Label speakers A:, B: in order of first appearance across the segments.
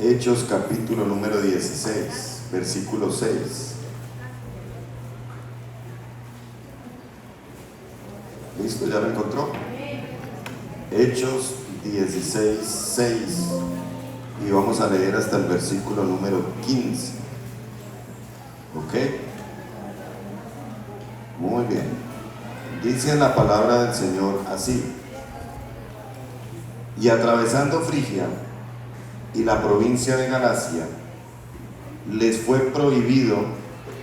A: Hechos capítulo número 16, versículo 6. ¿Listo? ¿Ya lo encontró? Hechos 16, 6. Y vamos a leer hasta el versículo número 15. ¿Ok? Muy bien. Dice la palabra del Señor así: y atravesando Frigia y la provincia de Galacia, les fue prohibido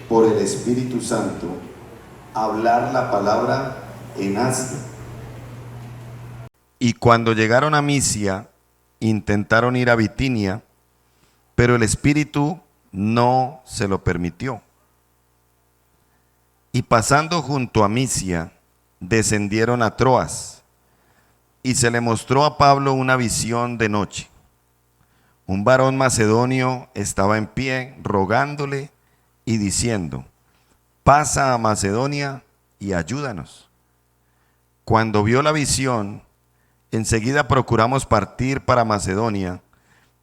A: por el Espíritu Santo hablar la palabra en Asia. Y cuando llegaron a Misia, intentaron ir a Bitinia, pero el Espíritu no se lo permitió. Y pasando junto a Misia, descendieron a Troas, y se le mostró a Pablo una visión de noche. Un varón macedonio estaba en pie, rogándole y diciendo: pasa a Macedonia y ayúdanos. Cuando vio la visión, enseguida procuramos partir para Macedonia,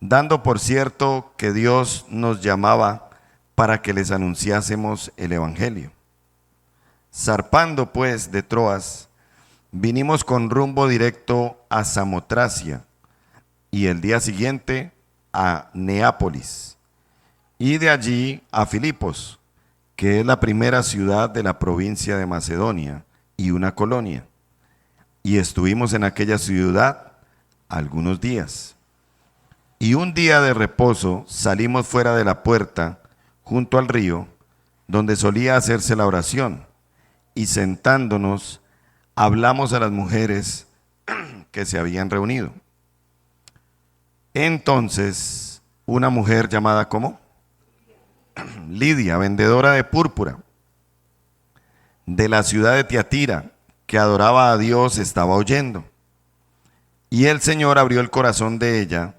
A: dando por cierto que Dios nos llamaba para que les anunciásemos el Evangelio. Zarpando pues de Troas, vinimos con rumbo directo a Samotracia y el día siguiente a Neápolis y de allí a Filipos, que es la primera ciudad de la provincia de Macedonia y una colonia. Y estuvimos en aquella ciudad algunos días. Y un día de reposo salimos fuera de la puerta, junto al río, donde solía hacerse la oración, y sentándonos, hablamos a las mujeres que se habían reunido. Entonces, una mujer llamada ¿cómo? Lidia, vendedora de púrpura, de la ciudad de Tiatira, que adoraba a Dios, estaba oyendo. Y el Señor abrió el corazón de ella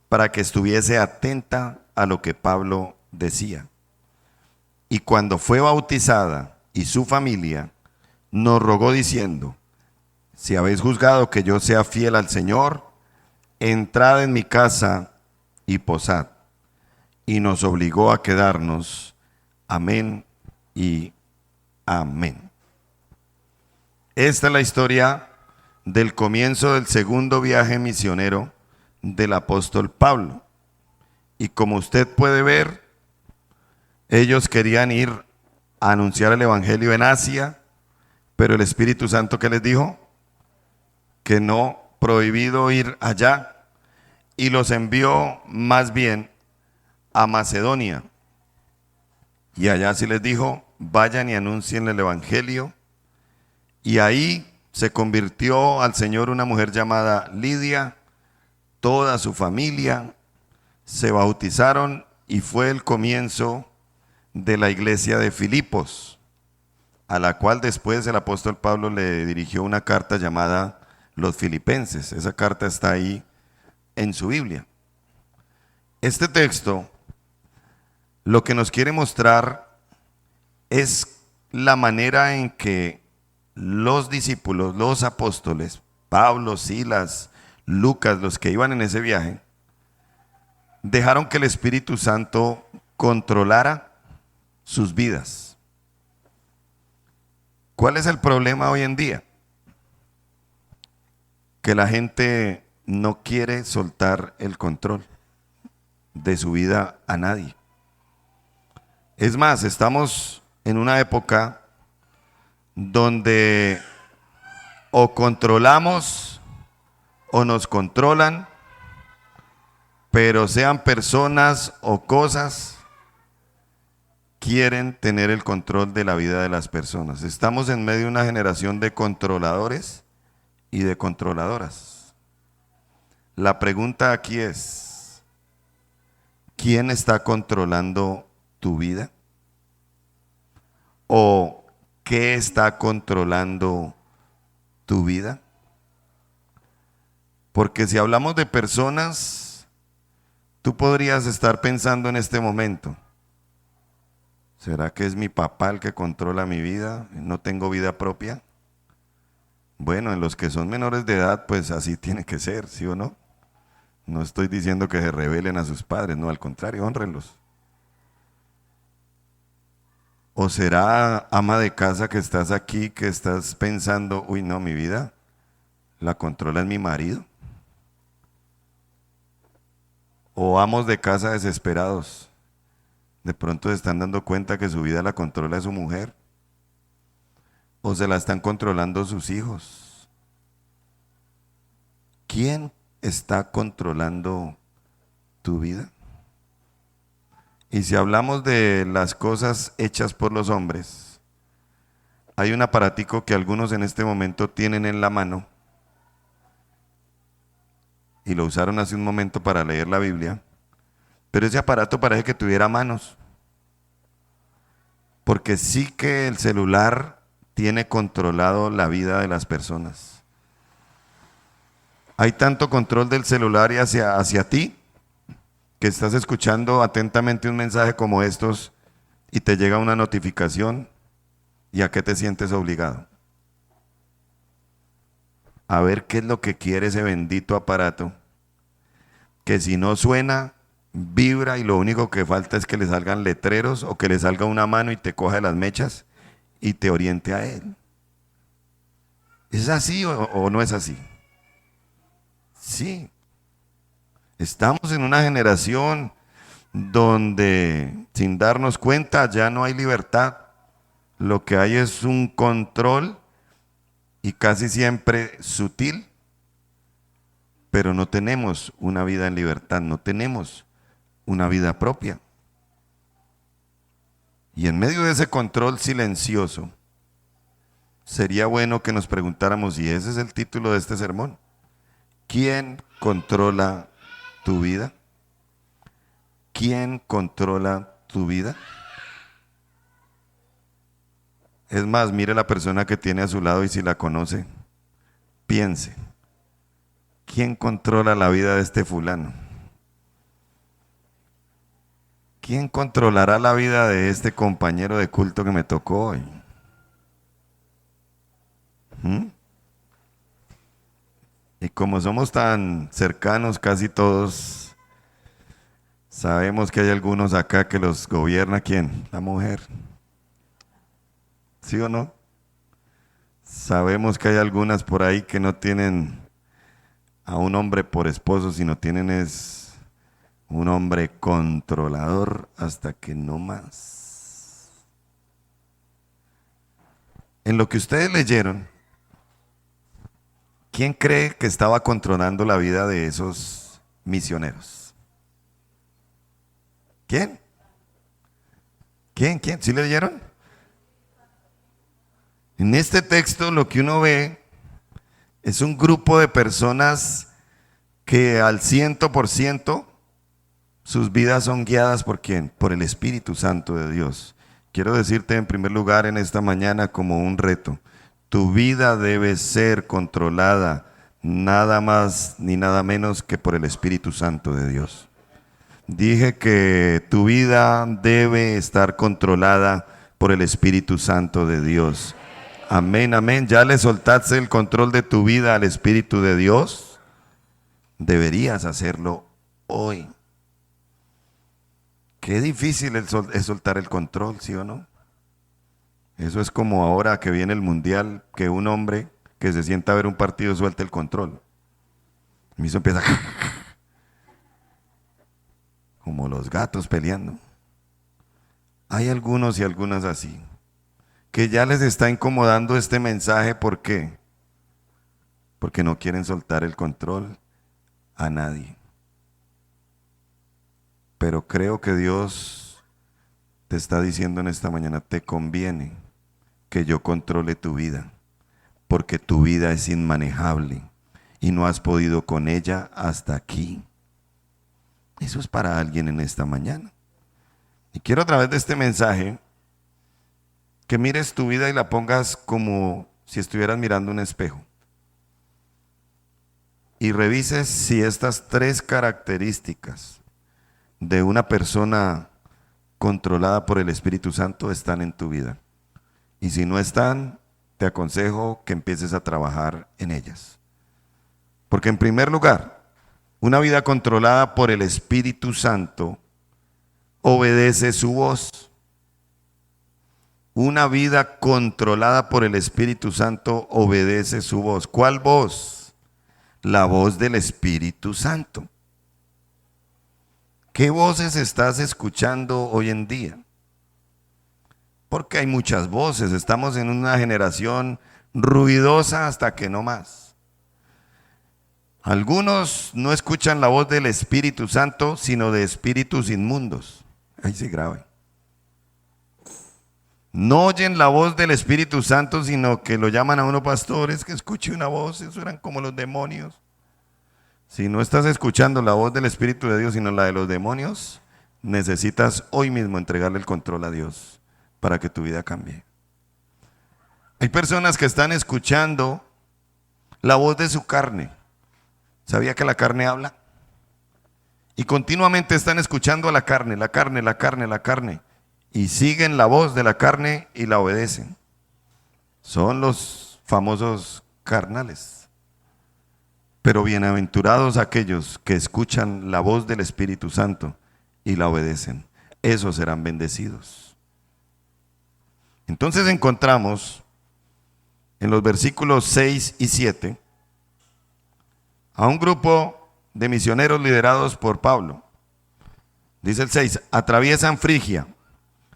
A: para que estuviese atenta a lo que Pablo decía. Y cuando fue bautizada y su familia, nos rogó diciendo: si habéis juzgado que yo sea fiel al Señor, entrad en mi casa y posad. Y nos obligó a quedarnos. Amén y amén. Esta es la historia del comienzo del segundo viaje misionero del apóstol Pablo. Y como usted puede ver, ellos querían ir a anunciar el Evangelio en Asia, pero el Espíritu Santo, ¿qué les dijo? Que no, prohibido ir allá, y los envió más bien a Macedonia. Y allá sí les dijo: vayan y anuncien el Evangelio. Y ahí se convirtió al Señor una mujer llamada Lidia, toda su familia se bautizaron y fue el comienzo de la iglesia de Filipos, a la cual después el apóstol Pablo le dirigió una carta llamada Los Filipenses. Esa carta está ahí en su Biblia. Este texto lo que nos quiere mostrar es la manera en que los discípulos, los apóstoles, Pablo, Silas, Lucas, los que iban en ese viaje, dejaron que el Espíritu Santo controlara sus vidas. ¿Cuál es el problema hoy en día? Que la gente no quiere soltar el control de su vida a nadie. Es más, estamos en una época donde o controlamos o nos controlan, pero sean personas o cosas, quieren tener el control de la vida de las personas. Estamos en medio de una generación de controladores y de controladoras. La pregunta aquí es: ¿quién está controlando tu vida? ¿O qué está controlando tu vida? Porque si hablamos de personas, tú podrías estar pensando en este momento: ¿será que es mi papá el que controla mi vida? ¿No tengo vida propia? Bueno, en los que son menores de edad, pues así tiene que ser, ¿sí o no? No estoy diciendo que se rebelen a sus padres, no, al contrario, hónrenlos. ¿O será ama de casa que estás aquí, que estás pensando, uy, no, mi vida la controla mi marido? ¿O amos de casa desesperados? De pronto se están dando cuenta que su vida la controla su mujer. ¿O se la están controlando sus hijos? ¿Quién está controlando tu vida? Y si hablamos de las cosas hechas por los hombres, hay un aparatico que algunos en este momento tienen en la mano y lo usaron hace un momento para leer la Biblia, pero ese aparato parece que tuviera manos, porque sí que el celular tiene controlado la vida de las personas. Hay tanto control del celular y hacia ti, que estás escuchando atentamente un mensaje como estos y te llega una notificación, ¿y a qué te sientes obligado? A ver qué es lo que quiere ese bendito aparato, que si no suena, vibra y lo único que falta es que le salgan letreros o que le salga una mano y te coja de las mechas y te oriente a él. ¿Es así o no es así? Sí. Estamos en una generación donde sin darnos cuenta ya no hay libertad. Lo que hay es un control y casi siempre sutil, pero no tenemos una vida en libertad, no tenemos una vida propia. Y en medio de ese control silencioso, sería bueno que nos preguntáramos, y ese es el título de este sermón, ¿quién controla tu vida? ¿Quién controla tu vida? Es más, mire la persona que tiene a su lado y si la conoce, piense, ¿quién controla la vida de este fulano? ¿Quién controlará la vida de este compañero de culto que me tocó hoy? ¿Mm? Y como somos tan cercanos casi todos, sabemos que hay algunos acá que los gobierna ¿quién? La mujer. ¿Sí o no? Sabemos que hay algunas por ahí que no tienen a un hombre por esposo, sino tienen es un hombre controlador hasta que no más. En lo que ustedes leyeron, ¿quién cree que estaba controlando la vida de esos misioneros? ¿Quién? ¿Quién? ¿Sí leyeron? En este texto lo que uno ve es un grupo de personas que al 100% sus vidas son guiadas ¿por quién? Por el Espíritu Santo de Dios. Quiero decirte en primer lugar en esta mañana como un reto, tu vida debe ser controlada nada más ni nada menos que por el Espíritu Santo de Dios. Dije que tu vida debe estar controlada por el Espíritu Santo de Dios. Amén, amén. ¿Ya le soltaste el control de tu vida al Espíritu de Dios? Deberías hacerlo hoy. Qué difícil es soltar el control, ¿sí o no? Eso es como ahora que viene el mundial, que un hombre que se sienta a ver un partido suelta el control. Y eso empieza como los gatos peleando. Hay algunos y algunas así, que ya les está incomodando este mensaje. ¿Por qué? Porque no quieren soltar el control a nadie. Pero creo que Dios te está diciendo en esta mañana, te conviene que yo controle tu vida, porque tu vida es inmanejable y no has podido con ella hasta aquí. Eso es para alguien en esta mañana. Y quiero a través de este mensaje que mires tu vida y la pongas como si estuvieras mirando un espejo. Y revises si estas tres características de una persona controlada por el Espíritu Santo están en tu vida. Y si no están, te aconsejo que empieces a trabajar en ellas. Porque en primer lugar, Una vida controlada por el Espíritu Santo obedece su voz. Una vida controlada por el Espíritu Santo obedece su voz. ¿Cuál voz? La voz del Espíritu Santo. ¿Qué voces estás escuchando hoy en día? Porque hay muchas voces. Estamos en una generación ruidosa hasta que no más. Algunos no escuchan la voz del Espíritu Santo, sino de espíritus inmundos. Ahí se graba. No oyen la voz del Espíritu Santo, sino que lo llaman a uno pastores, que escuche una voz, eso eran como los demonios. Si no estás escuchando la voz del Espíritu de Dios, sino la de los demonios, necesitas hoy mismo entregarle el control a Dios para que tu vida cambie. Hay personas que están escuchando la voz de su carne. ¿Sabía que la carne habla? Y continuamente están escuchando a la carne, la carne, la carne, la carne. Y siguen la voz de la carne y la obedecen. Son los famosos carnales. Pero bienaventurados aquellos que escuchan la voz del Espíritu Santo y la obedecen. Esos serán bendecidos. Entonces encontramos en los versículos 6 y 7 a un grupo de misioneros liderados por Pablo. Dice el 6, atraviesan Frigia,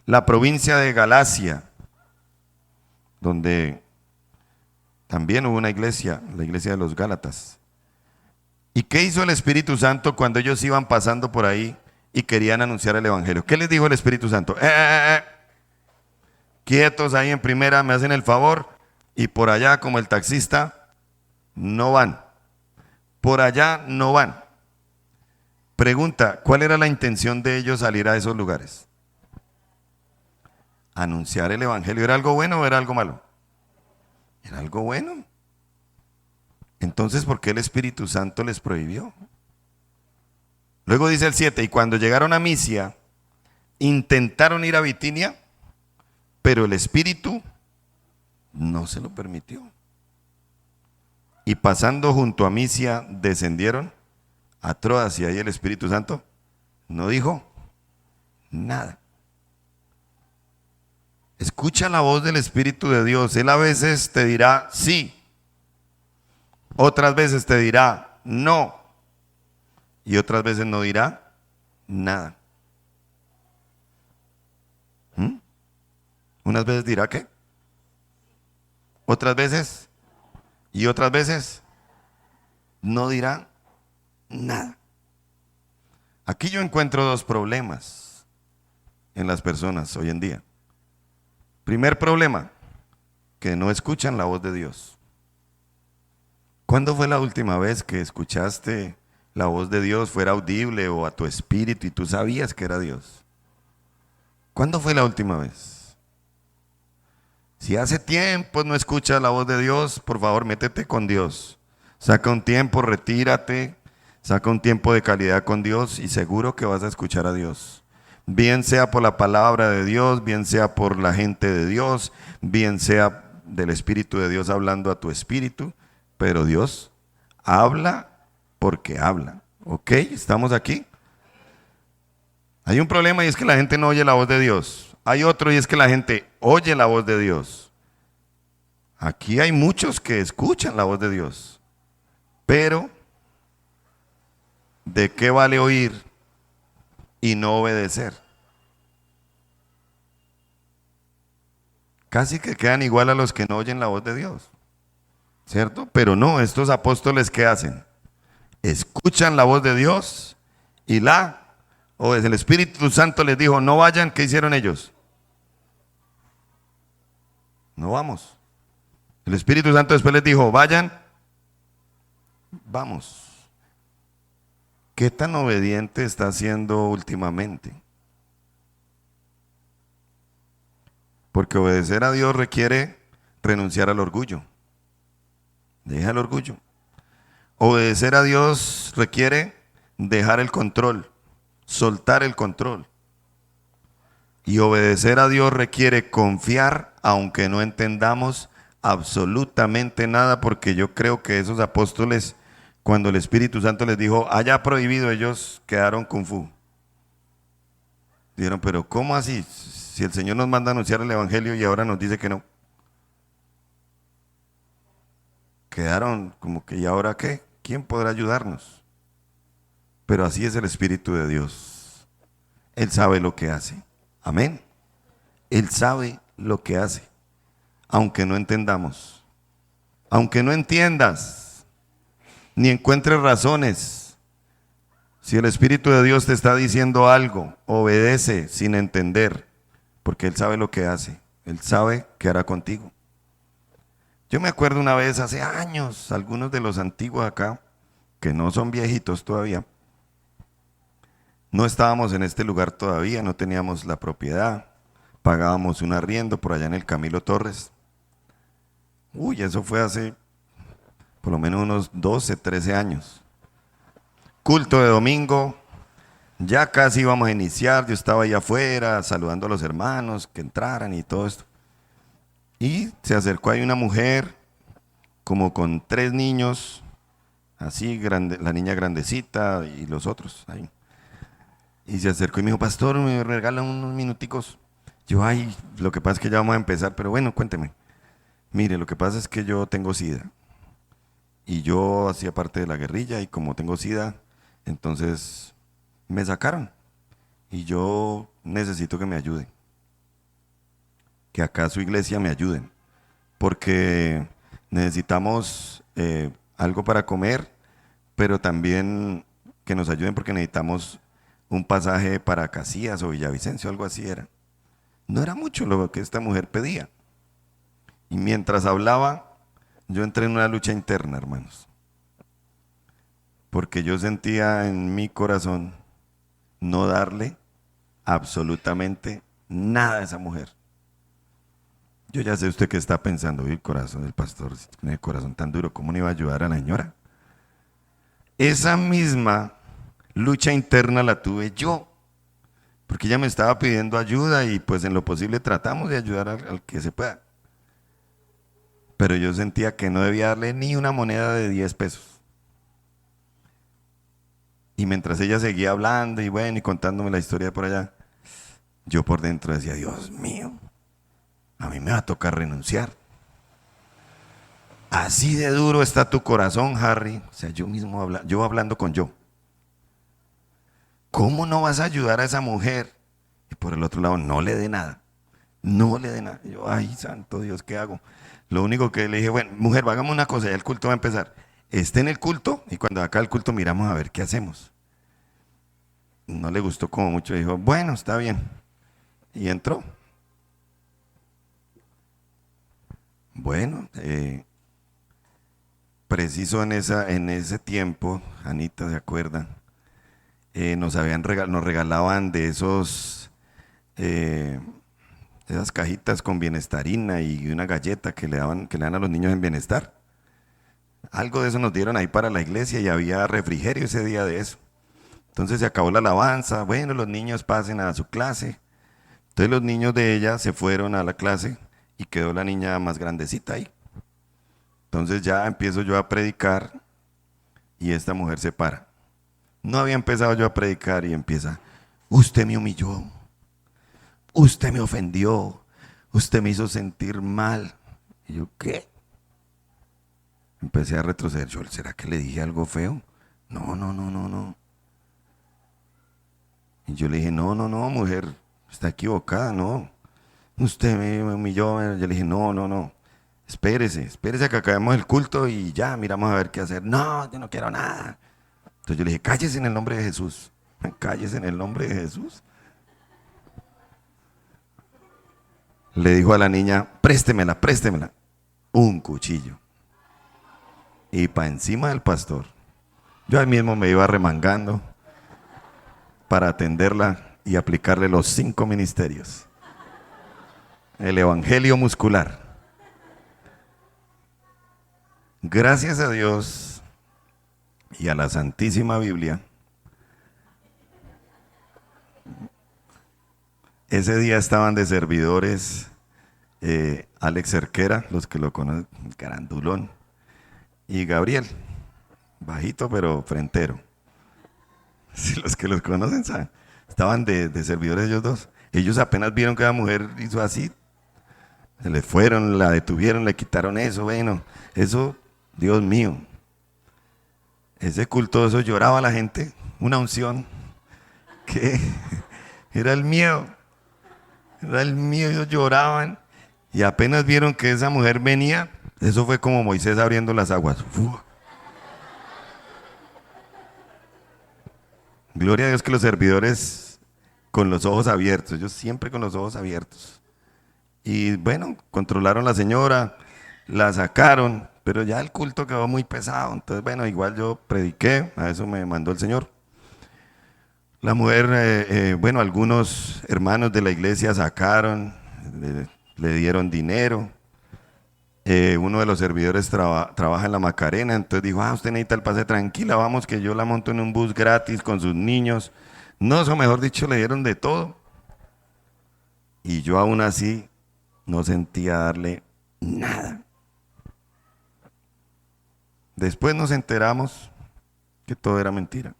A: la provincia de Galacia, donde también hubo una iglesia, la iglesia de los Gálatas. ¿Y qué hizo el Espíritu Santo cuando ellos iban pasando por ahí y querían anunciar el Evangelio? ¿Qué les dijo el Espíritu Santo? Quietos ahí en primera, me hacen el favor, y por allá como el taxista, no van. Por allá no van. Pregunta, ¿cuál era la intención de ellos salir a esos lugares? Anunciar el Evangelio. ¿Era algo bueno o era algo malo? Era algo bueno. Entonces, ¿por qué el Espíritu Santo les prohibió? Luego dice el 7, y cuando llegaron a Misia, intentaron ir a Bitinia, pero el Espíritu no se lo permitió. Y pasando junto a Misia, descendieron a Troas, y ahí el Espíritu Santo no dijo nada. Escucha la voz del Espíritu de Dios. Él a veces te dirá sí, otras veces te dirá no, y otras veces no dirá nada. Unas veces dirá ¿qué? Otras veces, y otras veces no dirá nada. Aquí yo encuentro dos problemas en las personas hoy en día. Primer problema, que no escuchan la voz de Dios. ¿Cuándo fue la última vez que escuchaste la voz de Dios, fuera audible o a tu espíritu y tú sabías que era Dios? ¿Cuándo fue la última vez? Si hace tiempo no escuchas la voz de Dios, por favor, métete con Dios. Saca un tiempo, retírate, saca un tiempo de calidad con Dios y seguro que vas a escuchar a Dios. Bien sea por la palabra de Dios, bien sea por la gente de Dios, bien sea del Espíritu de Dios hablando a tu espíritu, pero Dios habla porque habla. ¿Ok? ¿Estamos aquí? Hay un problema y es que la gente no oye la voz de Dios. Hay otro y es que la gente oye la voz de Dios. Aquí hay muchos que escuchan la voz de Dios, pero ¿de qué vale oír y no obedecer? Casi que quedan igual a los que no oyen la voz de Dios, ¿cierto? Pero no, estos apóstoles ¿qué hacen? Escuchan la voz de Dios y el Espíritu Santo les dijo no vayan. ¿Qué hicieron ellos? No vamos. El Espíritu Santo después les dijo vayan, vamos. ¿Qué tan obediente está siendo últimamente? Porque obedecer a Dios requiere renunciar al orgullo. Deja el orgullo. Obedecer a Dios requiere dejar el control, soltar el control. Y obedecer a Dios requiere confiar, aunque no entendamos absolutamente nada, porque yo creo que esos apóstoles, Cuando el Espíritu Santo les dijo, haya prohibido, ellos quedaron kung fu. Dijeron, pero ¿cómo así? Si el Señor nos manda a anunciar el Evangelio y ahora nos dice que no. Quedaron como que, ¿y ahora qué? ¿Quién podrá ayudarnos? Pero así es el Espíritu de Dios. Él sabe lo que hace. Amén. Él sabe lo que hace, aunque no entendamos, aunque no entiendas, ni encuentres razones. Si el Espíritu de Dios te está diciendo algo, obedece sin entender, porque Él sabe lo que hace. Él sabe qué hará contigo. Yo me acuerdo una vez hace años, algunos de los antiguos acá, que no son viejitos todavía, no estábamos en este lugar todavía, no teníamos la propiedad, pagábamos un arriendo por allá en el Camilo Torres. Uy, eso fue hace por lo menos unos 12, 13 años. Culto de domingo, ya casi íbamos a iniciar, yo estaba ahí afuera saludando a los hermanos que entraran y todo esto. Y se acercó ahí una mujer, como con 3 niños, así, grande, la niña grandecita y los otros ahí. Y se acercó y me dijo, pastor, me regalan unos minuticos. Yo, ay, lo que pasa es que ya vamos a empezar, pero bueno, cuénteme. Mire, lo que pasa es que yo tengo SIDA. Y yo hacía parte de la guerrilla y como tengo SIDA, entonces me sacaron. Y yo necesito que me ayuden. Que acá a su iglesia me ayuden. Porque necesitamos algo para comer, pero también que nos ayuden porque necesitamos un pasaje para Casillas o Villavicencio, algo así era. No era mucho lo que esta mujer pedía. Y mientras hablaba, yo entré en una lucha interna, hermanos. Porque yo sentía en mi corazón no darle absolutamente nada a esa mujer. Yo ya sé usted qué está pensando, el corazón del pastor, tiene el corazón tan duro, ¿cómo no iba a ayudar a la señora? Esa misma lucha interna la tuve yo, porque ella me estaba pidiendo ayuda y pues en lo posible tratamos de ayudar al que se pueda. Pero yo sentía que no debía darle ni una moneda de 10 pesos. Y mientras ella seguía hablando y bueno, y contándome la historia de por allá, yo por dentro decía, Dios mío, a mí me va a tocar renunciar. Así de duro está tu corazón, Harry. O sea, yo mismo yo hablando con yo. ¿Cómo no vas a ayudar a esa mujer? Y por el otro lado, no le dé nada. No le dé nada. Y yo, ay, santo Dios, ¿qué hago? Lo único que le dije, bueno, mujer, hagamos una cosa, ya el culto va a empezar. Esté en el culto y cuando acá el culto miramos a ver qué hacemos. No le gustó como mucho, dijo, bueno, está bien. Y entró. Bueno, preciso en ese tiempo, Anita, ¿se acuerda? Nos regalaban de esas cajitas con bienestarina y una galleta que le dan a los niños en bienestar. Algo de eso nos dieron ahí para la iglesia y había refrigerio ese día de eso. Entonces se acabó la alabanza, bueno, los niños pasen a su clase. Entonces los niños de ella se fueron a la clase y quedó la niña más grandecita ahí. Entonces ya empiezo yo a predicar y esta mujer se para. No había empezado yo a predicar y empieza, usted me humilló, usted me ofendió, usted me hizo sentir mal. Y yo, ¿qué? Empecé a retroceder. Yo, ¿será que le dije algo feo? No, no, no, no, no. Y yo le dije, no, no, no, mujer, está equivocada, no. Usted me humilló. Yo le dije, no, no, no. Espérese a que acabemos el culto y ya miramos a ver qué hacer. No, yo no quiero nada. Entonces yo le dije, cállese en el nombre de Jesús. Cállese en el nombre de Jesús. Le dijo a la niña, préstemela, préstemela. Un cuchillo. Y para encima del pastor. Yo ahí mismo me iba remangando para atenderla y aplicarle los 5 ministerios. El evangelio muscular. Gracias a Dios y a la Santísima Biblia, ese día estaban de servidores Alex Cerquera, los que lo conocen, Grandulón, y Gabriel. bajito pero frentero. Si los que los conocen saben, estaban de servidores ellos dos. Ellos apenas vieron que la mujer hizo así, se le fueron, la detuvieron, le quitaron eso, bueno, eso, Dios mío. Ese culto, eso lloraba la gente, una unción, que era el miedo, ellos lloraban y apenas vieron que esa mujer venía, eso fue como Moisés abriendo las aguas. ¡Fu! Gloria a Dios que los servidores con los ojos abiertos, ellos siempre con los ojos abiertos. Y bueno, controlaron a la señora, la sacaron, pero ya el culto quedó muy pesado. Entonces, bueno, igual yo prediqué, a eso me mandó el Señor. La mujer, bueno, algunos hermanos de la iglesia sacaron, le dieron dinero. Uno de los servidores trabaja en la Macarena, entonces dijo, usted necesita el pase, tranquila, vamos que yo la monto en un bus gratis con sus niños. No, eso mejor dicho, le dieron de todo. Y yo aún así no sentía darle nada. Después nos enteramos que todo era mentira.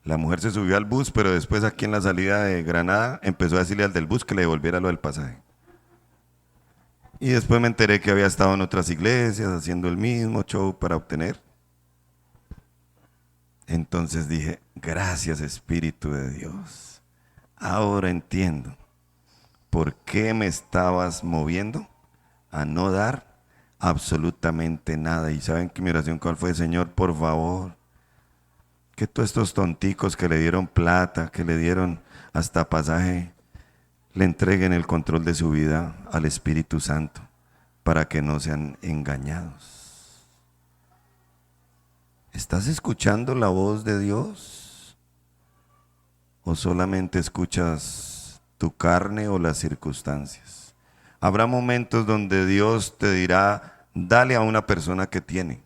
A: La mujer se subió al bus, pero después aquí en la salida de Granada empezó a decirle al del bus que le devolviera lo del pasaje. Y después me enteré que había estado en otras iglesias haciendo el mismo show para obtener. Entonces dije, gracias Espíritu de Dios. Ahora entiendo por qué me estabas moviendo a no dar absolutamente nada. Y saben que mi oración cuál fue, Señor, por favor, que todos estos tonticos que le dieron plata, que le dieron hasta pasaje, le entreguen el control de su vida al Espíritu Santo para que no sean engañados. ¿Estás escuchando la voz de Dios? ¿O solamente escuchas tu carne o las circunstancias? Habrá momentos donde Dios te dirá, dale a una persona que tiene.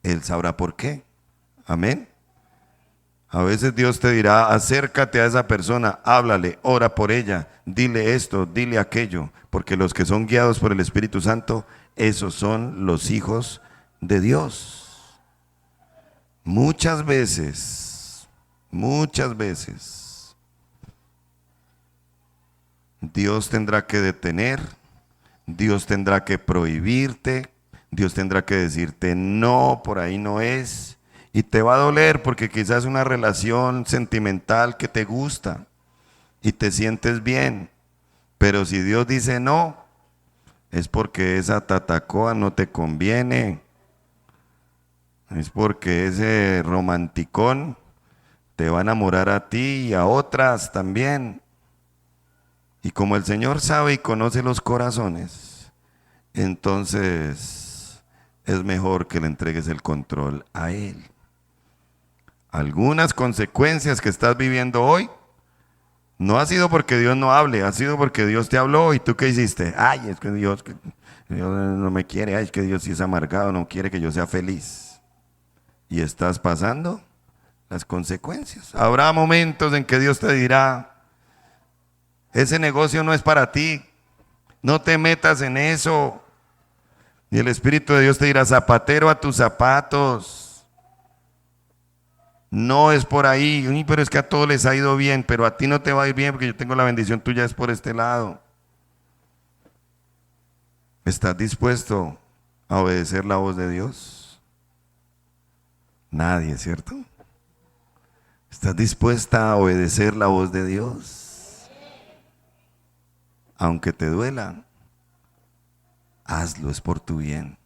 A: Él sabrá por qué. Amén. A veces Dios te dirá, acércate a esa persona, háblale, ora por ella, dile esto, dile aquello, porque los que son guiados por el Espíritu Santo, esos son los hijos de Dios. Muchas veces, Dios tendrá que detener, Dios tendrá que prohibirte, Dios tendrá que decirte, no, por ahí no es. Y te va a doler porque quizás es una relación sentimental que te gusta y te sientes bien. Pero si Dios dice no, es porque esa tatacoa no te conviene. Es porque ese romanticón te va a enamorar a ti y a otras también. Y como el Señor sabe y conoce los corazones, entonces es mejor que le entregues el control a Él. Algunas consecuencias que estás viviendo hoy no ha sido porque Dios no hable, ha sido porque Dios te habló y tú qué hiciste. Ay, es que Dios no me quiere, ay, es que Dios sí es amargado, no quiere que yo sea feliz. Y estás pasando las consecuencias. Habrá momentos en que Dios te dirá, ese negocio no es para ti, no te metas en eso. Y el Espíritu de Dios te dirá, zapatero a tus zapatos. No es por ahí, pero es que a todos les ha ido bien, pero a ti no te va a ir bien porque yo tengo la bendición tuya es por este lado. ¿Estás dispuesto a obedecer la voz de Dios? Nadie, ¿cierto? ¿Estás dispuesta a obedecer la voz de Dios? Aunque te duela, hazlo, es por tu bien.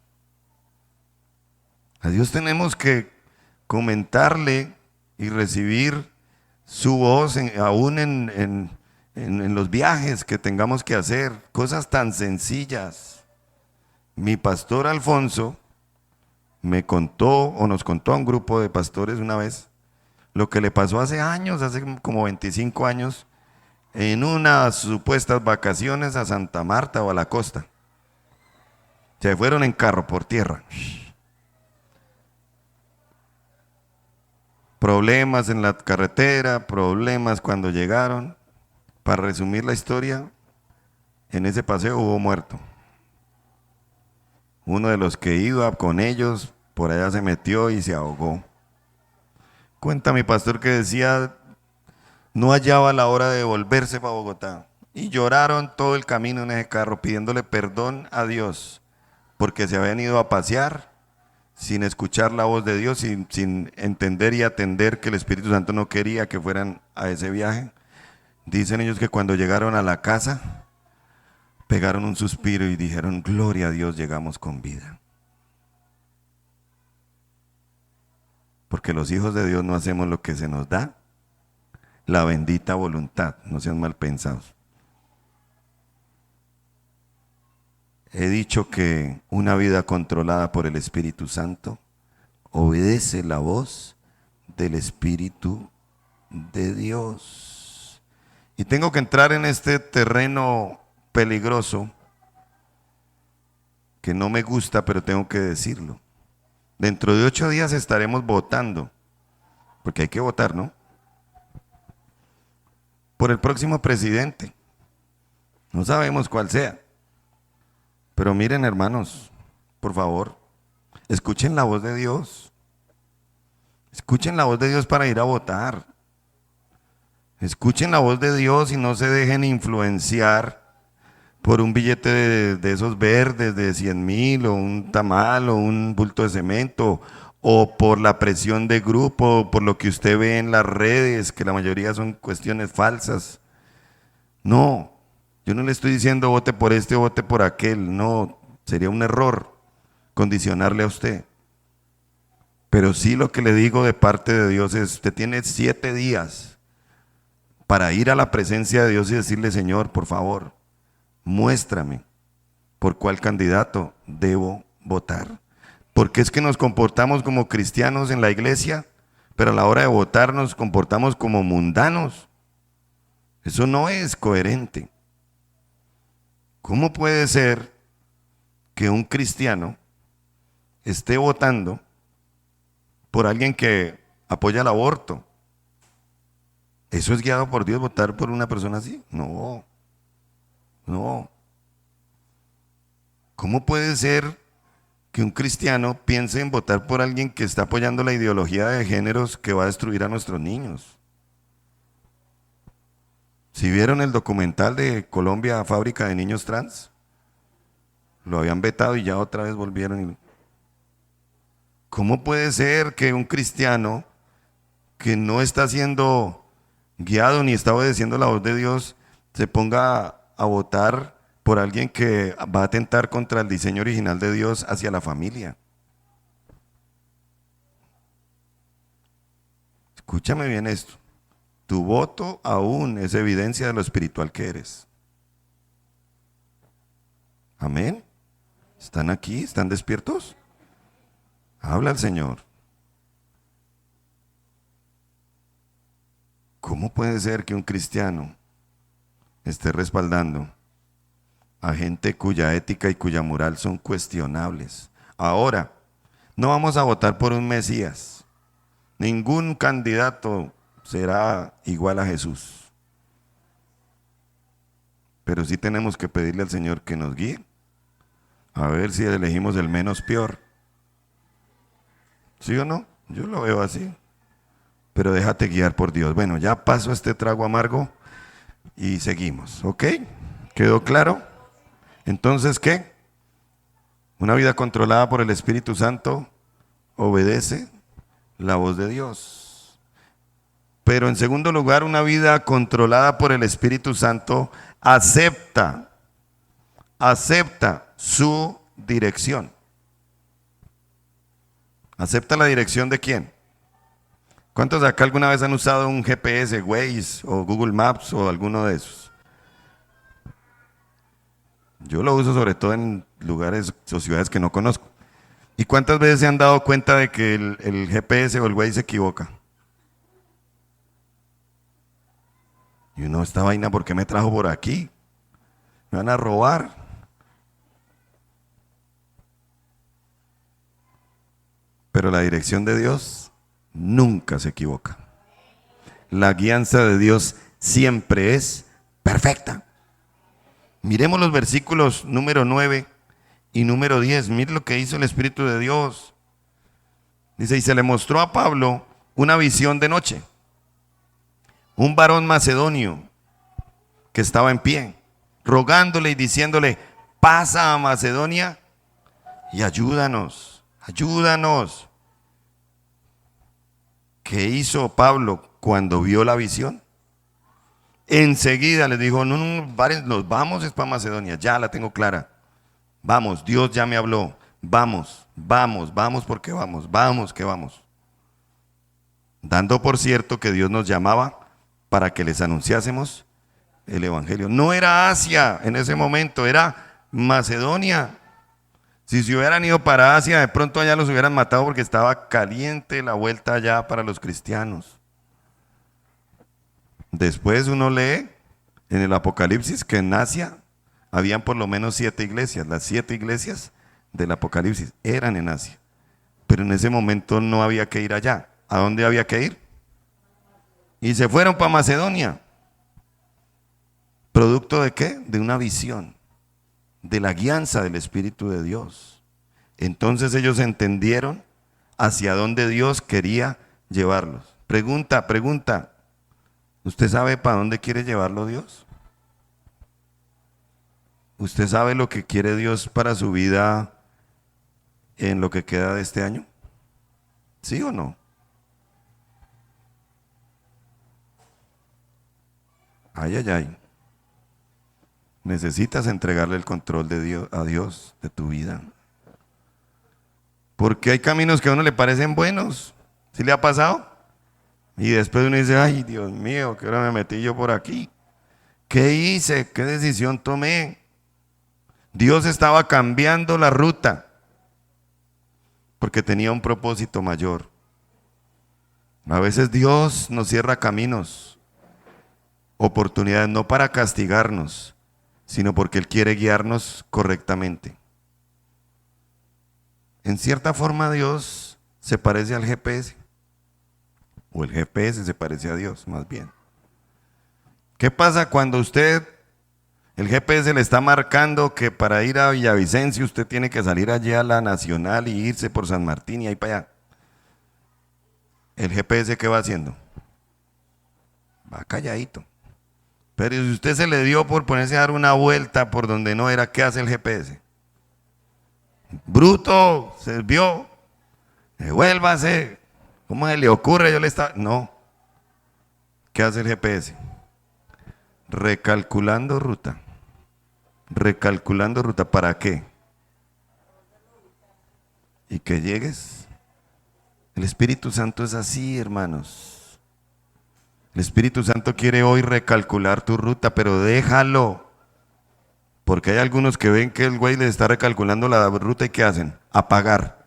A: A Dios tenemos que comentarle y recibir su voz aún en los viajes que tengamos que hacer, cosas tan sencillas. Mi pastor Alfonso me contó o nos contó a un grupo de pastores una vez lo que le pasó hace años, hace como 25 años, en unas supuestas vacaciones a Santa Marta o a la costa. Se fueron en carro por tierra. Problemas en la carretera, problemas cuando llegaron. Para resumir la historia, en ese paseo hubo muerto. Uno de los que iba con ellos, por allá se metió y se ahogó. Cuenta mi pastor que decía, no hallaba la hora de volverse para Bogotá. Y lloraron todo el camino en ese carro pidiéndole perdón a Dios, porque se habían ido a pasear sin escuchar la voz de Dios, sin entender y atender que el Espíritu Santo no quería que fueran a ese viaje. Dicen ellos que cuando llegaron a la casa, pegaron un suspiro y dijeron, gloria a Dios, llegamos con vida. Porque los hijos de Dios no hacemos lo que se nos da, la bendita voluntad, no sean mal pensados. He dicho que una vida controlada por el Espíritu Santo obedece la voz del Espíritu de Dios. Y tengo que entrar en este terreno peligroso que no me gusta, pero tengo que decirlo. Dentro de 8 días estaremos votando, porque hay que votar, ¿no? Por el próximo presidente. No sabemos cuál sea. Pero miren, hermanos, por favor, escuchen la voz de Dios. Escuchen la voz de Dios para ir a votar. Escuchen la voz de Dios y no se dejen influenciar por un billete de esos verdes de 100,000 o un tamal o un bulto de cemento o por la presión de grupo, por lo que usted ve en las redes, que la mayoría son cuestiones falsas. No, yo no le estoy diciendo vote por este o vote por aquel, no, sería un error condicionarle a usted. Pero sí lo que le digo de parte de Dios es, usted tiene 7 días para ir a la presencia de Dios y decirle, Señor, por favor, muéstrame por cuál candidato debo votar. Porque es que nos comportamos como cristianos en la iglesia, pero a la hora de votar nos comportamos como mundanos. Eso no es coherente. ¿Cómo puede ser que un cristiano esté votando por alguien que apoya el aborto? ¿Eso es guiado por Dios votar por una persona así? No, no. ¿Cómo puede ser que un cristiano piense en votar por alguien que está apoyando la ideología de géneros que va a destruir a nuestros niños? Si vieron el documental de Colombia, fábrica de niños trans, lo habían vetado y ya otra vez volvieron. ¿Cómo puede ser que un cristiano que no está siendo guiado ni está obedeciendo la voz de Dios se ponga a votar por alguien que va a atentar contra el diseño original de Dios hacia la familia? Escúchame bien esto. Tu voto aún es evidencia de lo espiritual que eres. Amén. ¿Están aquí? ¿Están despiertos? Habla el Señor. ¿Cómo puede ser que un cristiano esté respaldando a gente cuya ética y cuya moral son cuestionables? Ahora, no vamos a votar por un Mesías. Ningún candidato será igual a Jesús. Pero sí tenemos que pedirle al Señor que nos guíe. A ver si elegimos el menos peor. ¿Sí o no? Yo lo veo así. Pero déjate guiar por Dios. Bueno, ya paso este trago amargo y seguimos, ¿ok? ¿Quedó claro? Entonces, ¿qué? Una vida controlada por el Espíritu Santo obedece la voz de Dios. Pero en segundo lugar, una vida controlada por el Espíritu Santo acepta su dirección. ¿Acepta la dirección de quién? ¿Cuántos de acá alguna vez han usado un GPS, Waze o Google Maps o alguno de esos? Yo lo uso sobre todo en lugares o ciudades que no conozco. ¿Y cuántas veces se han dado cuenta de que el GPS o el Waze se equivoca? Y uno, esta vaina, ¿por qué me trajo por aquí? Me van a robar. Pero la dirección de Dios nunca se equivoca. La guianza de Dios siempre es perfecta. Miremos los versículos número 9 Y número 10, mire lo que hizo el Espíritu de Dios. Dice, y se le mostró a Pablo una visión de noche. Un varón macedonio que estaba en pie, rogándole y diciéndole, pasa a Macedonia y ayúdanos, ayúdanos. ¿Qué hizo Pablo cuando vio la visión? Enseguida le dijo, no, nos vamos es para Macedonia, ya la tengo clara. Vamos, Dios ya me habló, vamos, vamos, vamos porque vamos que vamos. Dando por cierto que Dios nos llamaba para que les anunciásemos el evangelio. No era Asia en ese momento, era Macedonia. Si se hubieran ido para Asia, de pronto allá los hubieran matado porque estaba caliente la vuelta allá para los cristianos. Después uno lee en el Apocalipsis que en Asia habían por lo menos 7 iglesias. Las 7 iglesias del Apocalipsis eran en Asia. Pero en ese momento no había que ir allá. ¿A dónde había que ir? Y se fueron para Macedonia. ¿Producto de qué? De una visión, de la guianza del Espíritu de Dios. Entonces ellos entendieron hacia dónde Dios quería llevarlos. Pregunta, ¿usted sabe para dónde quiere llevarlo Dios? ¿Usted sabe lo que quiere Dios para su vida en lo que queda de este año? ¿Sí o no? Ay, ay, ay. Necesitas entregarle el control de Dios, a Dios de tu vida. Porque hay caminos que a uno le parecen buenos. ¿Sí le ha pasado? Y después uno dice, ay, Dios mío, ¿qué hora me metí yo por aquí? ¿Qué hice? ¿Qué decisión tomé? Dios estaba cambiando la ruta porque tenía un propósito mayor. A veces Dios nos cierra caminos, oportunidades, no para castigarnos, sino porque Él quiere guiarnos correctamente. En cierta forma Dios se parece al GPS, o el GPS se parece a Dios, más bien. ¿Qué pasa cuando el GPS le está marcando que para ir a Villavicencio usted tiene que salir allí a la Nacional y irse por San Martín y ahí para allá? ¿El GPS qué va haciendo? Va calladito. Pero si usted se le dio por ponerse a dar una vuelta por donde no era, ¿qué hace el GPS? Bruto, se desvió, devuélvase. ¿Cómo se le ocurre? No. ¿Qué hace el GPS? Recalculando ruta. Recalculando ruta. ¿Para qué? Y que llegues. El Espíritu Santo es así, hermanos. El Espíritu Santo quiere hoy recalcular tu ruta, pero déjalo. Porque hay algunos que ven que el güey les está recalculando la ruta y ¿qué hacen? Apagar.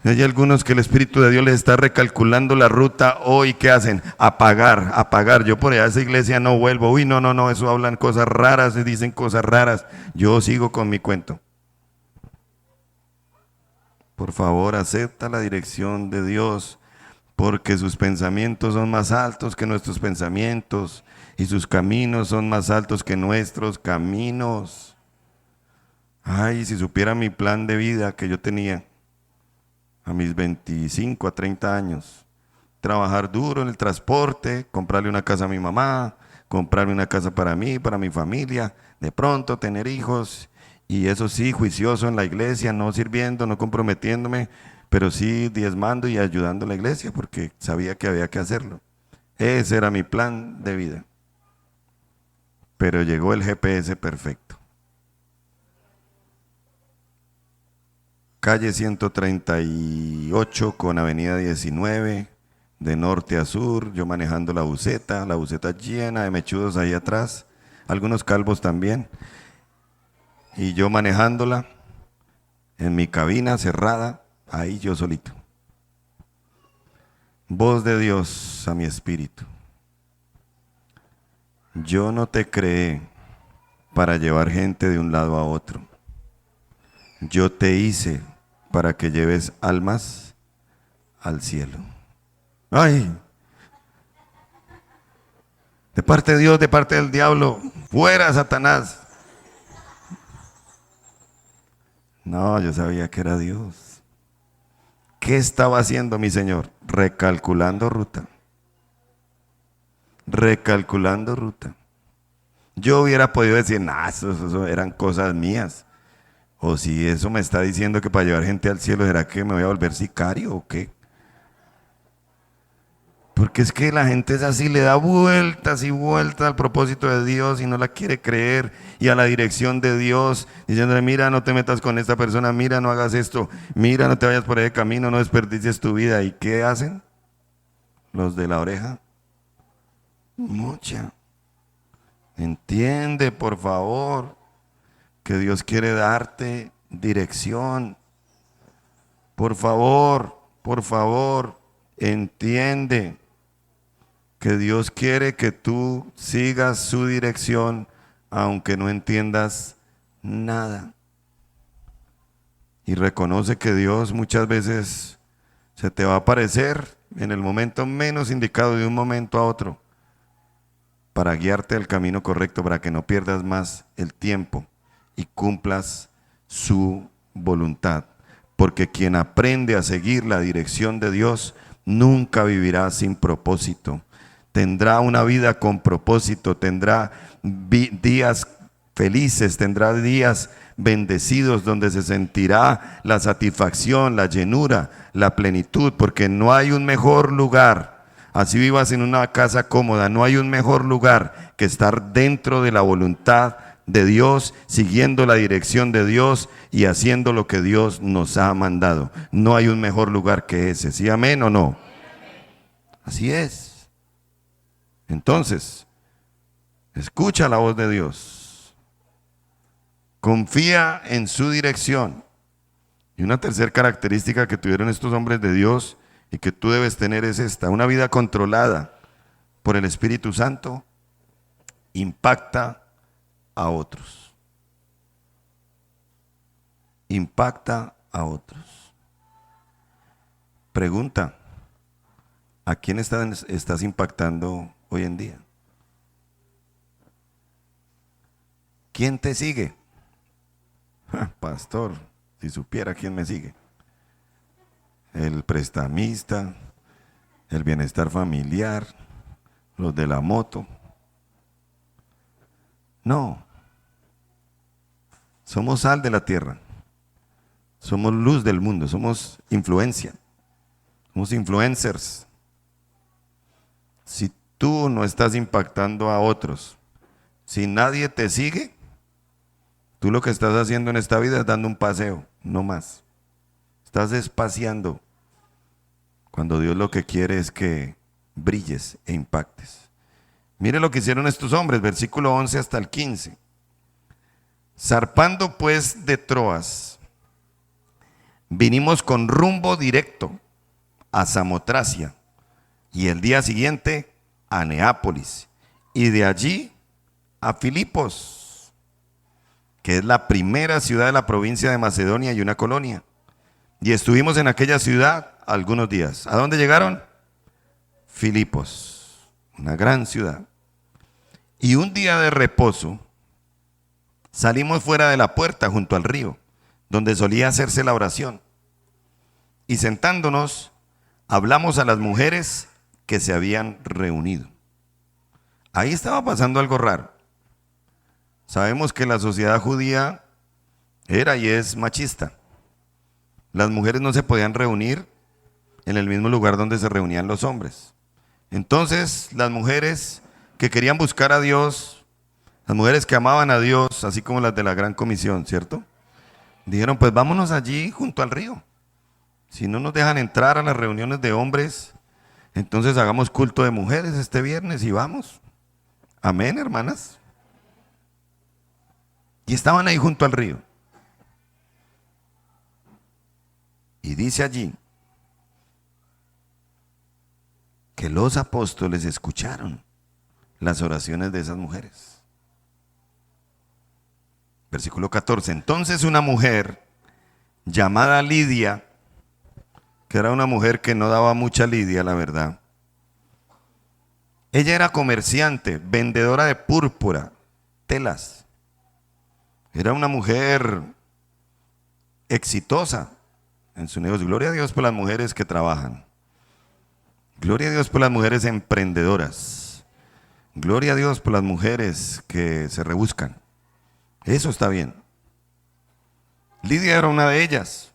A: Hay algunos que el Espíritu de Dios les está recalculando la ruta hoy, ¿qué hacen? Apagar. Yo por allá a esa iglesia no vuelvo. Uy, no, eso hablan cosas raras, dicen cosas raras. Yo sigo con mi cuento. Por favor, acepta la dirección de Dios, porque sus pensamientos son más altos que nuestros pensamientos y sus caminos son más altos que nuestros caminos. Ay, si supiera mi plan de vida que yo tenía a mis 25 a 30 años, trabajar duro en el transporte, comprarle una casa a mi mamá, comprarme una casa para mí, para mi familia, de pronto tener hijos, y eso sí, juicioso en la iglesia, no sirviendo, no comprometiéndome, pero sí diezmando y ayudando a la iglesia, porque sabía que había que hacerlo. Ese era mi plan de vida. Pero llegó el GPS perfecto. Calle 138 con avenida 19, de norte a sur, yo manejando la buseta llena de mechudos ahí atrás, algunos calvos también, y yo manejándola en mi cabina cerrada, ahí yo solito. Voz de Dios a mi espíritu. Yo no te creé para llevar gente de un lado a otro. Yo te hice para que lleves almas al cielo. ¡Ay! De parte de Dios, de parte del diablo. Fuera, Satanás. No, yo sabía que era Dios. ¿Qué estaba haciendo mi Señor? Recalculando ruta. Recalculando ruta. Yo hubiera podido decir, nah, eso eran cosas mías. O si eso me está diciendo que para llevar gente al cielo, ¿será que me voy a volver sicario o qué? Porque es que la gente es así, le da vueltas y vueltas al propósito de Dios y no la quiere creer, y a la dirección de Dios, diciéndole, mira, no te metas con esta persona, mira, no hagas esto, mira, no te vayas por ese camino, no desperdicies tu vida. ¿Y qué hacen? Los de la oreja. Mucha. Entiende, por favor, que Dios quiere darte dirección. Por favor, entiende que Dios quiere que tú sigas su dirección, aunque no entiendas nada. Y reconoce que Dios muchas veces se te va a aparecer en el momento menos indicado, de un momento a otro, para guiarte al camino correcto, para que no pierdas más el tiempo y cumplas su voluntad. Porque quien aprende a seguir la dirección de Dios nunca vivirá sin propósito. Tendrá una vida con propósito, tendrá días felices, tendrá días bendecidos donde se sentirá la satisfacción, la llenura, la plenitud, porque no hay un mejor lugar. Así vivas en una casa cómoda, no hay un mejor lugar que estar dentro de la voluntad de Dios, siguiendo la dirección de Dios y haciendo lo que Dios nos ha mandado. No hay un mejor lugar que ese. ¿Sí, amén o no? Así es. Entonces, escucha la voz de Dios. Confía en su dirección. Y una tercera característica que tuvieron estos hombres de Dios y que tú debes tener es esta: una vida controlada por el Espíritu Santo impacta a otros. Impacta a otros. Pregunta: ¿a quién estás impactando hoy en día? ¿Quién te sigue? Pastor, si supiera quién me sigue. El prestamista, el bienestar familiar, los de la moto. No. Somos sal de la tierra. Somos luz del mundo. Somos influencia. Somos influencers. Si tú no estás impactando a otros, si nadie te sigue, tú lo que estás haciendo en esta vida es dando un paseo, no más. Estás espaciando, cuando Dios lo que quiere es que brilles e impactes. Mire lo que hicieron estos hombres, versículo 11 hasta el 15. Zarpando pues de Troas, vinimos con rumbo directo a Samotracia, y el día siguiente a Neápolis, y de allí a Filipos, que es la primera ciudad de la provincia de Macedonia y una colonia. Y estuvimos en aquella ciudad algunos días. ¿A dónde llegaron? Filipos, una gran ciudad. Y un día de reposo salimos fuera de la puerta junto al río, donde solía hacerse la oración. Y sentándonos, hablamos a las mujeres que se habían reunido. Ahí estaba pasando algo raro. Sabemos que la sociedad judía era y es machista. Las mujeres no se podían reunir en el mismo lugar donde se reunían los hombres. Entonces, las mujeres que querían buscar a Dios, las mujeres que amaban a Dios, así como las de la Gran Comisión, ¿cierto? Dijeron, pues vámonos allí junto al río. Si no nos dejan entrar a las reuniones de hombres, entonces hagamos culto de mujeres este viernes y vamos. Amén, hermanas. Y estaban ahí junto al río. Y dice allí que los apóstoles escucharon las oraciones de esas mujeres. Versículo 14. Entonces una mujer llamada Lidia, que era una mujer que no daba mucha lidia, la verdad, Ella era comerciante, vendedora de púrpura, telas. Era una mujer exitosa en su negocio. Gloria a Dios por las mujeres que trabajan. Gloria a Dios por las mujeres emprendedoras. Gloria a Dios por las mujeres que se rebuscan. Eso está bien. Lidia era una de ellas,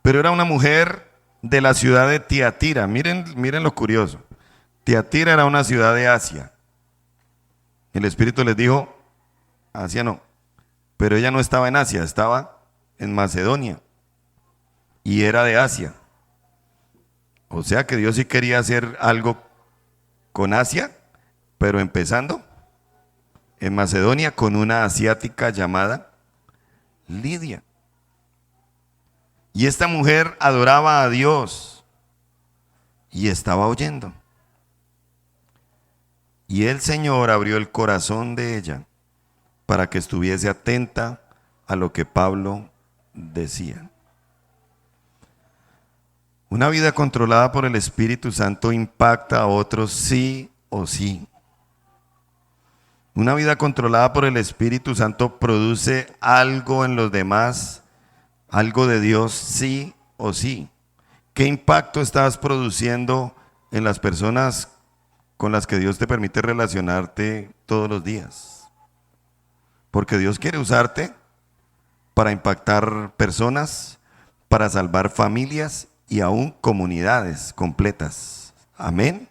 A: pero era una mujer de la ciudad de Tiatira. Miren lo curioso. Tiatira era una ciudad de Asia. El Espíritu les dijo, Asia no, pero ella no estaba en Asia, estaba en Macedonia y era de Asia. O sea que Dios sí quería hacer algo con Asia, pero empezando en Macedonia con una asiática llamada Lidia. Y esta mujer adoraba a Dios y estaba oyendo. Y el Señor abrió el corazón de ella para que estuviese atenta a lo que Pablo decía. Una vida controlada por el Espíritu Santo impacta a otros sí o sí. Una vida controlada por el Espíritu Santo produce algo en los demás, algo de Dios sí o sí. ¿Qué impacto estás produciendo en las personas con las que Dios te permite relacionarte todos los días? Porque Dios quiere usarte para impactar personas, para salvar familias y aún comunidades completas. Amén.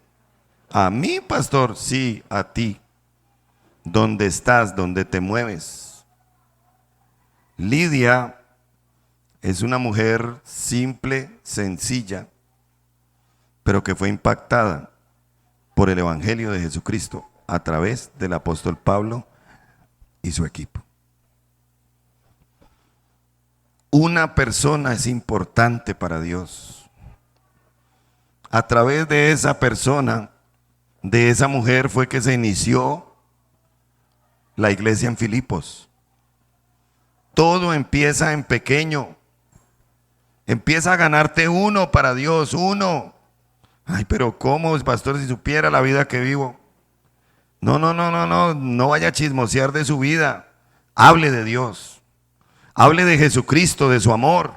A: A mí, pastor, sí, a ti. ¿Dónde estás? ¿Dónde te mueves? Lidia es una mujer simple, sencilla, pero que fue impactada por el Evangelio de Jesucristo a través del apóstol Pablo y su equipo. Una persona es importante para Dios. A través de esa persona, de esa mujer, fue que se inició la iglesia en Filipos. Todo empieza en pequeño. Empieza a ganarte uno para Dios, uno. Ay, pero ¿cómo, pastor, si supiera la vida que vivo? No vaya a chismosear de su vida. Hable de Dios. Hable de Jesucristo, de su amor.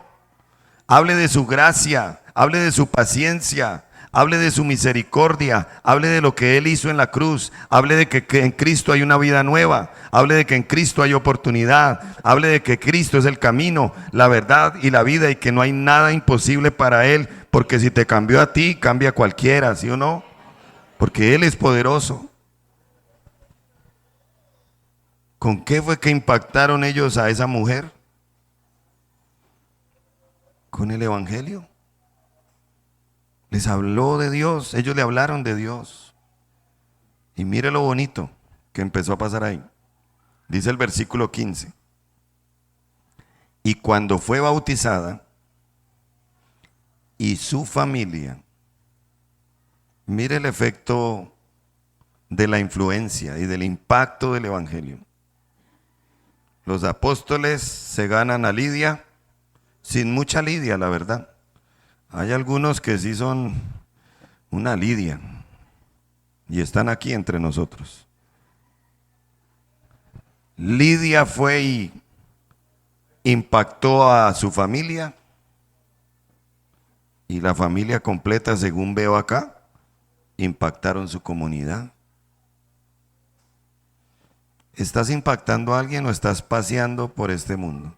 A: Hable de su gracia. Hable de su paciencia. Hable de su misericordia. Hable de lo que Él hizo en la cruz. Hable de que en Cristo hay una vida nueva. Hable de que en Cristo hay oportunidad. Hable de que Cristo es el camino, la verdad y la vida, y que no hay nada imposible para Él. Porque si te cambió a ti, cambia a cualquiera, ¿sí o no? Porque Él es poderoso. ¿Con qué fue que impactaron ellos a esa mujer? Con el Evangelio. Les habló de Dios, ellos le hablaron de Dios. Y mire lo bonito que empezó a pasar ahí. Dice el versículo 15. Y cuando fue bautizada, y su familia, mire el efecto de la influencia y del impacto del Evangelio. Los apóstoles se ganan a Lidia, sin mucha lidia, la verdad. Hay algunos que sí son una lidia y están aquí entre nosotros. Lidia fue y impactó a su familia, y la familia completa, según veo acá, impactaron su comunidad. ¿Estás impactando a alguien o estás paseando por este mundo?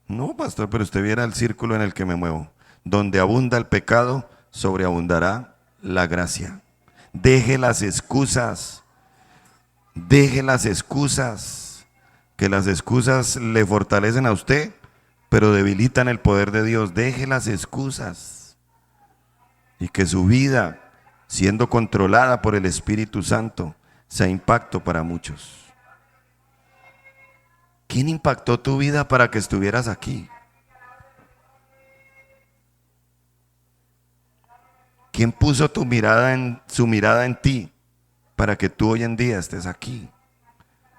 A: No, pastor, pero usted viera el círculo en el que me muevo. Donde abunda el pecado, sobreabundará la gracia. Deje las excusas. Deje las excusas. Que las excusas le fortalecen a usted, pero debilitan el poder de Dios. Deje las excusas. Y que su vida, siendo controlada por el Espíritu Santo, sea impacto para muchos. ¿Quién impactó tu vida para que estuvieras aquí? ¿Quién puso su mirada en ti para que tú hoy en día estés aquí?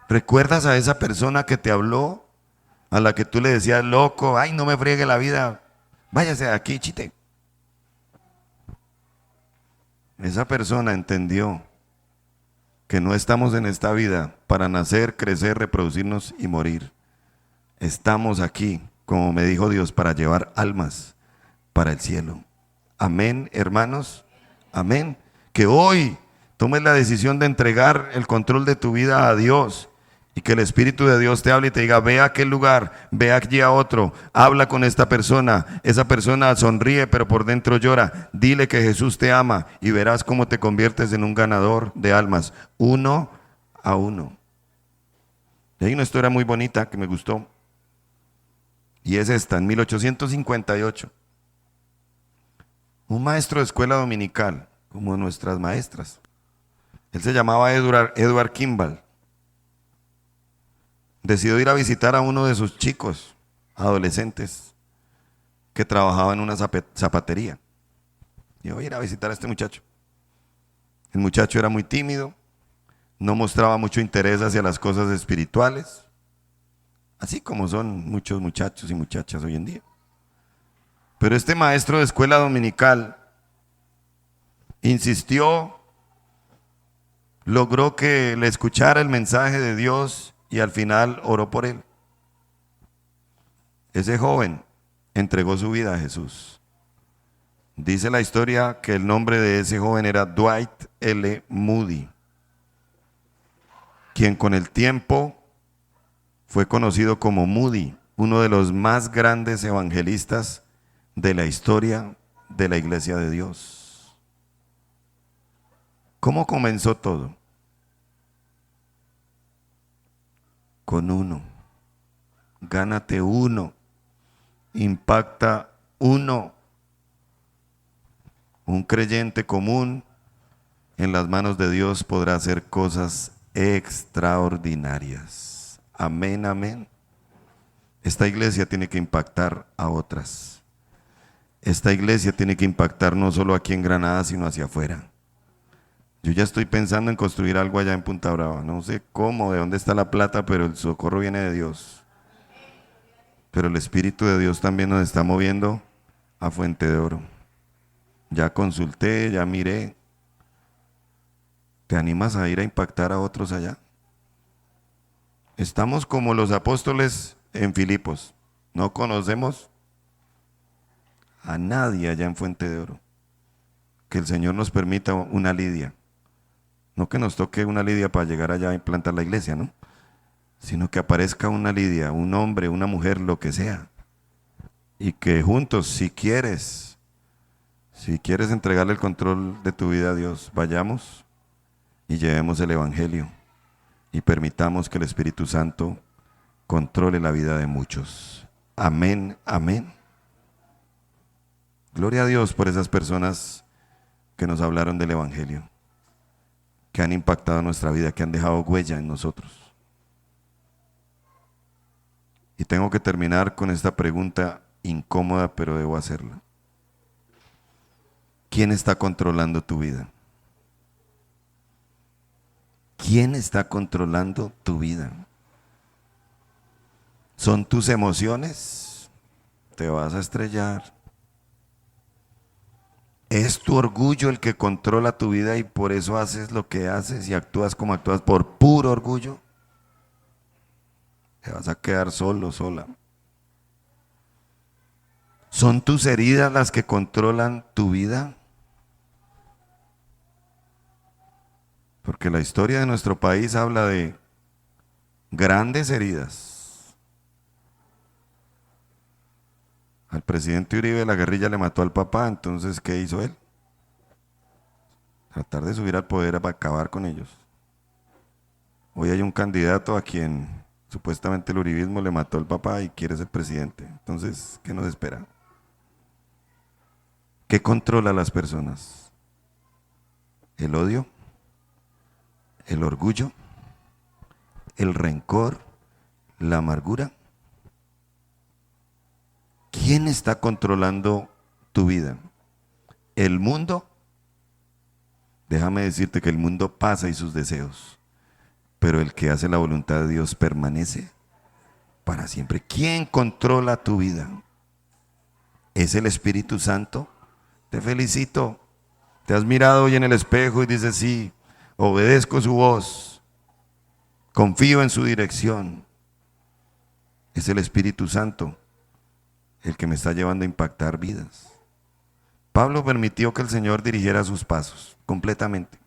A: ¿Recuerdas a esa persona que te habló, a la que tú le decías, loco, ay, no me friegue la vida, váyase de aquí, chite? Esa persona entendió que no estamos en esta vida para nacer, crecer, reproducirnos y morir. Estamos aquí, como me dijo Dios, para llevar almas para el cielo. Amén, hermanos. Amén. Que hoy tomes la decisión de entregar el control de tu vida a Dios y que el Espíritu de Dios te hable y te diga, ve a aquel lugar, ve allí a otro, habla con esta persona. Esa persona sonríe, pero por dentro llora. Dile que Jesús te ama y verás cómo te conviertes en un ganador de almas, uno a uno. Y hay una historia muy bonita que me gustó. Y es esta, en 1858. Un maestro de escuela dominical, como nuestras maestras. Él se llamaba Edward Kimball. Decidió ir a visitar a uno de sus chicos, adolescentes, que trabajaba en una zapatería. Y voy a ir a visitar a este muchacho. El muchacho era muy tímido, no mostraba mucho interés hacia las cosas espirituales, así como son muchos muchachos y muchachas hoy en día. Pero este maestro de escuela dominical insistió, logró que le escuchara el mensaje de Dios y al final oró por él. Ese joven entregó su vida a Jesús. Dice la historia que el nombre de ese joven era Dwight L. Moody, quien con el tiempo fue conocido como Moody, uno de los más grandes evangelistas de la historia de la Iglesia de Dios. ¿Cómo comenzó todo? Con uno. Gánate uno. Impacta uno. Un creyente común en las manos de Dios podrá hacer cosas extraordinarias. Amén, amén. Esta iglesia tiene que impactar a otras. Esta iglesia tiene que impactar no solo aquí en Granada, sino hacia afuera. Yo ya estoy pensando en construir algo allá en Punta Brava. No sé cómo, de dónde está la plata, pero el socorro viene de Dios. Pero el Espíritu de Dios también nos está moviendo a Fuente de Oro. Ya consulté, ya miré. ¿Te animas a ir a impactar a otros allá? Estamos como los apóstoles en Filipos. No conocemos a nadie allá en Fuente de Oro. Que el Señor nos permita una lidia. No que nos toque una lidia para llegar allá y plantar la iglesia, ¿no? Sino que aparezca una lidia, un hombre, una mujer, lo que sea. Y que juntos, si quieres entregarle el control de tu vida a Dios, vayamos y llevemos el Evangelio y permitamos que el Espíritu Santo controle la vida de muchos. Amén, amén. Gloria a Dios por esas personas que nos hablaron del Evangelio, que han impactado nuestra vida, que han dejado huella en nosotros. Y tengo que terminar con esta pregunta incómoda, pero debo hacerla. ¿Quién está controlando tu vida? ¿Quién está controlando tu vida? ¿Son tus emociones? Te vas a estrellar. ¿Es tu orgullo el que controla tu vida y por eso haces lo que haces y actúas como actúas por puro orgullo? Te vas a quedar solo, sola. ¿Son tus heridas las que controlan tu vida? Porque la historia de nuestro país habla de grandes heridas. Al presidente Uribe la guerrilla le mató al papá, entonces ¿qué hizo él? Tratar de subir al poder para acabar con ellos. Hoy hay un candidato a quien supuestamente el uribismo le mató al papá y quiere ser presidente. Entonces, ¿qué nos espera? ¿Qué controla a las personas? ¿El odio? ¿El orgullo? ¿El rencor? ¿La amargura? ¿Quién está controlando tu vida? ¿El mundo? Déjame decirte que el mundo pasa y sus deseos, pero el que hace la voluntad de Dios permanece para siempre. ¿Quién controla tu vida? ¿Es el Espíritu Santo? Te felicito, Te has mirado hoy en el espejo y dices, sí, obedezco su voz, confío en su dirección. Es el Espíritu Santo el que me está llevando a impactar vidas. Pablo permitió que el Señor dirigiera sus pasos completamente.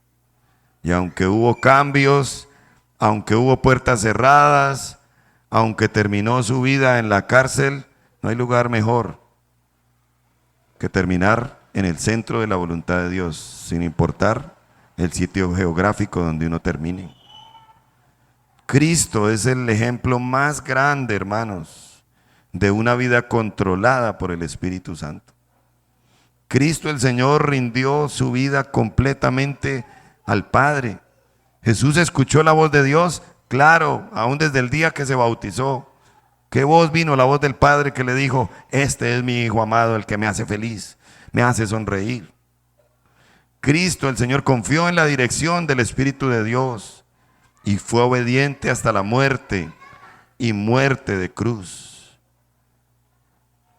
A: Y aunque hubo cambios, aunque hubo puertas cerradas, aunque terminó su vida en la cárcel, no hay lugar mejor que terminar en el centro de la voluntad de Dios, sin importar el sitio geográfico donde uno termine. Cristo es el ejemplo más grande, hermanos, de una vida controlada por el Espíritu Santo. Cristo el Señor rindió su vida completamente al Padre. Jesús escuchó la voz de Dios, claro, aún desde el día que se bautizó. ¿Qué voz vino? La voz del Padre que le dijo, este es mi Hijo amado, el que me hace feliz, me hace sonreír. Cristo el Señor confió en la dirección del Espíritu de Dios y fue obediente hasta la muerte y muerte de cruz.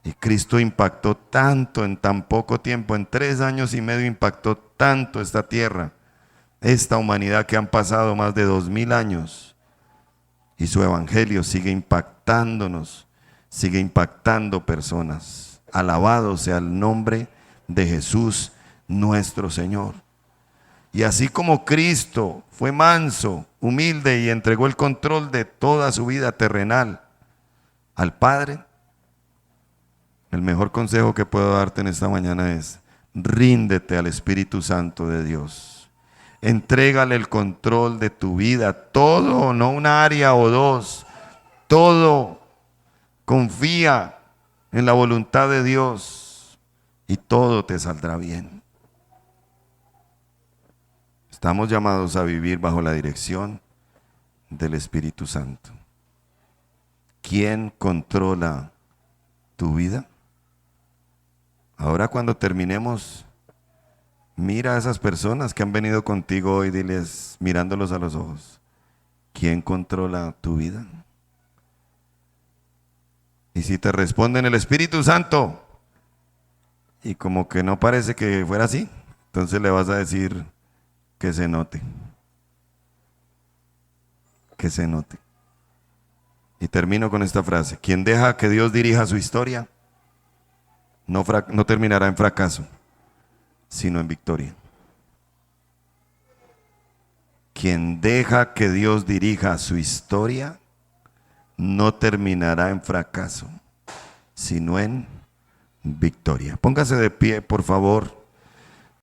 A: Y Cristo impactó tanto en tan poco tiempo, en 3 años y medio impactó tanto esta tierra, esta humanidad que han pasado más de 2000 años. Y su evangelio sigue impactándonos, sigue impactando personas. Alabado sea el nombre de Jesús nuestro Señor. Y así como Cristo fue manso, humilde y entregó el control de toda su vida terrenal al Padre, el mejor consejo que puedo darte en esta mañana es: ríndete al Espíritu Santo de Dios. Entrégale el control de tu vida, todo, no una área o dos, todo. Confía en la voluntad de Dios y todo te saldrá bien. Estamos llamados a vivir bajo la dirección del Espíritu Santo. ¿Quién controla tu vida? Ahora cuando terminemos, mira a esas personas que han venido contigo hoy, diles, mirándolos a los ojos, ¿quién controla tu vida? Y si te responden el Espíritu Santo, y como que no parece que fuera así, entonces le vas a decir que se note. Que se note. Y termino con esta frase: quien deja que Dios dirija su historia, no terminará en fracaso, sino en victoria. Quien deja que Dios dirija su historia, no terminará en fracaso, sino en victoria. Póngase de pie, por favor.